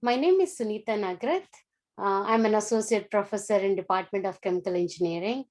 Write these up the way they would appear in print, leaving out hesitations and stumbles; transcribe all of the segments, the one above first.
My name is Sunitha Nagrath. I'm an associate professor in Department of Chemical Engineering.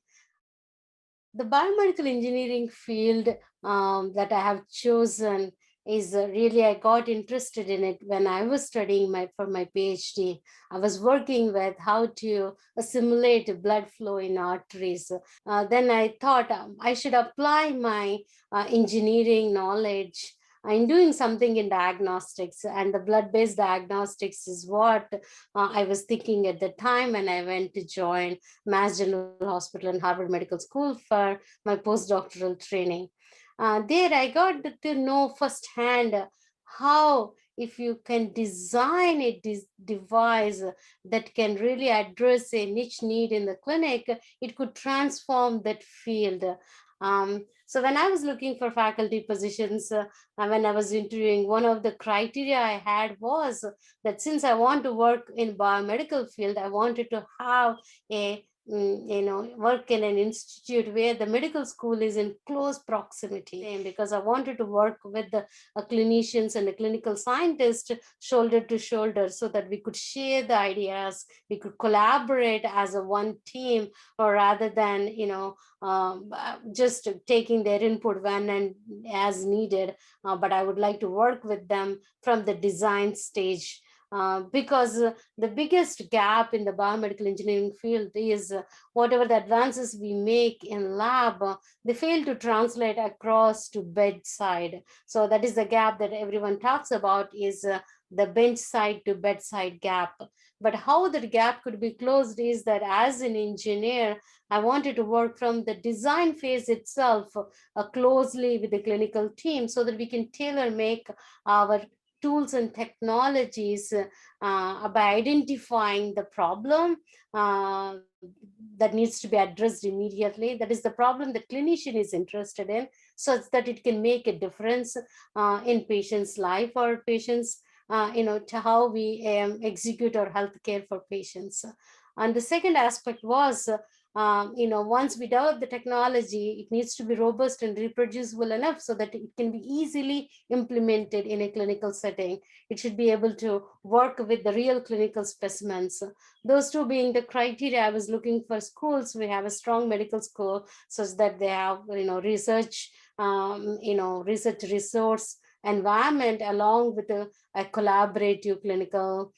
The biomedical engineering field that I have chosen is really, I got interested in it when I was studying for my PhD. I was working with how to simulate blood flow in arteries. Then I thought I should apply my engineering knowledge in doing something in diagnostics, and the blood-based diagnostics is what I was thinking at the time when I went to join Mass General Hospital and Harvard Medical School for my postdoctoral training. There I got to know firsthand how, if you can design a device that can really address a niche need in the clinic, it could transform that field. So when I was looking for faculty positions, when I was interviewing, one of the criteria I had was that since I want to work in biomedical field, I wanted to have a work in an institute where the medical school is in close proximity. And because I wanted to work with the clinicians and the clinical scientists shoulder to shoulder so that we could share the ideas, we could collaborate as a one team, or rather than, just taking their input when and as needed. But I would like to work with them from the design stage, because the biggest gap in the biomedical engineering field is whatever the advances we make in lab, they fail to translate across to bedside. So that is the gap that everyone talks about, is the bench side to bedside gap. But how that gap could be closed is that as an engineer, I wanted to work from the design phase itself closely with the clinical team so that we can tailor make our tools and technologies by identifying the problem that needs to be addressed immediately. That is the problem the clinician is interested in, such that it can make a difference in patient's life or patients, to how we execute our healthcare for patients. And the second aspect was, once we develop the technology, it needs to be robust and reproducible enough so that it can be easily implemented in a clinical setting. It should be able to work with the real clinical specimens. Those two being the criteria I was looking for schools. We have a strong medical school such that they have, research resource environment along with a collaborative clinical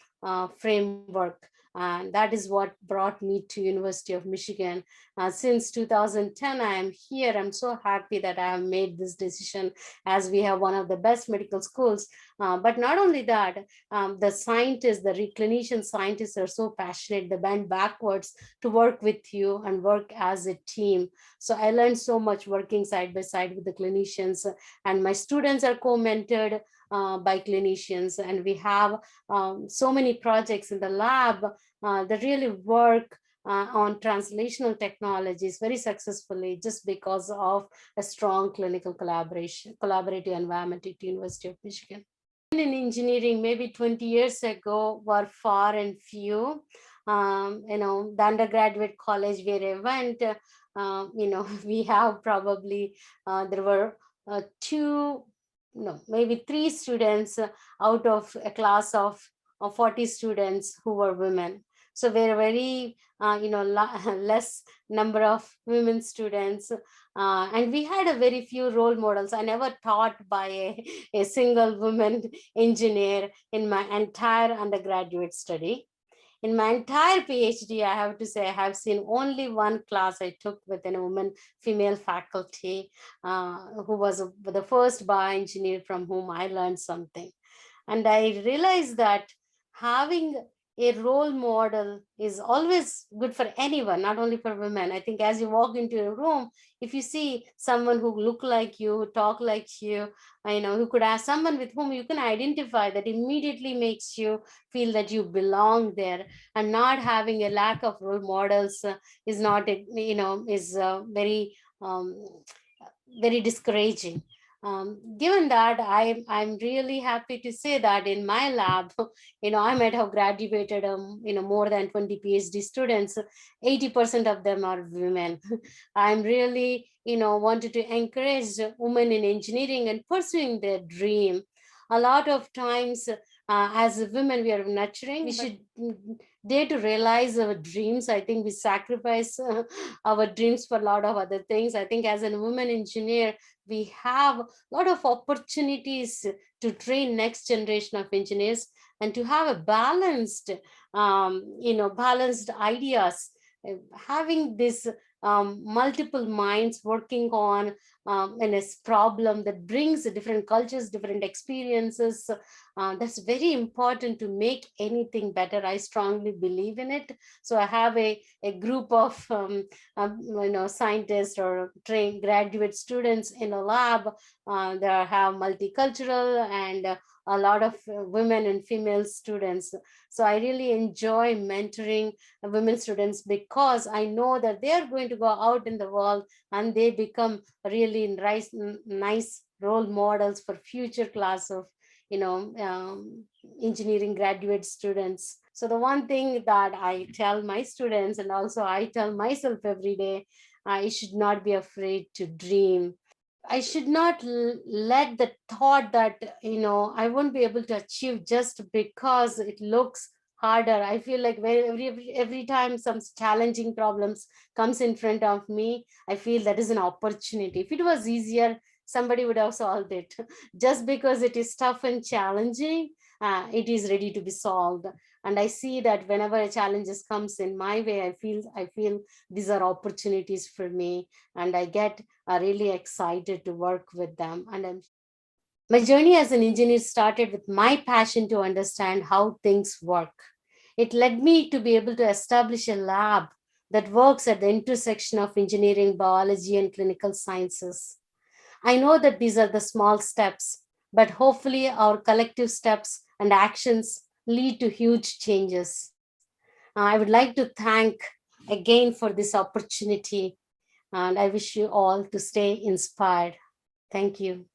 framework. And that is what brought me to University of Michigan. Since 2010, I am here. I'm so happy that I have made this decision, as we have one of the best medical schools. But not only that, the scientists, the clinician scientists are so passionate, they bend backwards to work with you and work as a team. So I learned so much working side by side with the clinicians, and my students are co-mentored by clinicians, and we have so many projects in the lab that really work on translational technologies very successfully, just because of a strong clinical collaborative environment at University of Michigan. In engineering, maybe 20 years ago, were far and few. The undergraduate college where I went, we have probably, there were two, no, maybe three students out of a class of 40 students who were women. So we're very, less number of women students. And we had a very few role models. I never taught by a single woman engineer in my entire undergraduate study. In my entire PhD, I have to say, I have seen only one class I took with a woman female faculty who was the first bioengineer from whom I learned something. And I realized that having a role model is always good for anyone, not only for women. I think as you walk into a room, if you see someone who look like you, who talk like you, who could ask someone with whom you can identify, that immediately makes you feel that you belong there. And not having a lack of role models is not, is very, very discouraging. Given that, I'm really happy to say that in my lab, I might have graduated, more than 20 PhD students, 80% of them are women. I'm really, wanted to encourage women in engineering and pursuing their dream. A lot of times, As women, we are nurturing. We should dare to realize our dreams. I think we sacrifice our dreams for a lot of other things. I think as a woman engineer, we have a lot of opportunities to train next generation of engineers and to have a balanced, balanced ideas. Having this multiple minds working on in a problem that brings different cultures, different experiences. That's very important to make anything better. I strongly believe in it. So I have a group of scientists or trained graduate students in a lab. They have multicultural and a lot of women and female students. So I really enjoy mentoring women students because I know that they are going to go out in the world and they become really nice role models for future class of engineering graduate students. So the one thing that I tell my students, and also I tell myself every day, I should not be afraid to dream. I should not let the thought that I won't be able to achieve just because it looks harder. I feel like every time some challenging problems comes in front of me, I feel that is an opportunity. If it was easier, somebody would have solved it. Just because it is tough and challenging, it is ready to be solved. And I see that whenever a challenges comes in my way, I feel these are opportunities for me, and I get really excited to work with them. And my journey as an engineer started with my passion to understand how things work. It led me to be able to establish a lab that works at the intersection of engineering, biology, and clinical sciences. I know that these are the small steps, but hopefully our collective steps and actions lead to huge changes. I would like to thank again for this opportunity, and I wish you all to stay inspired. Thank you.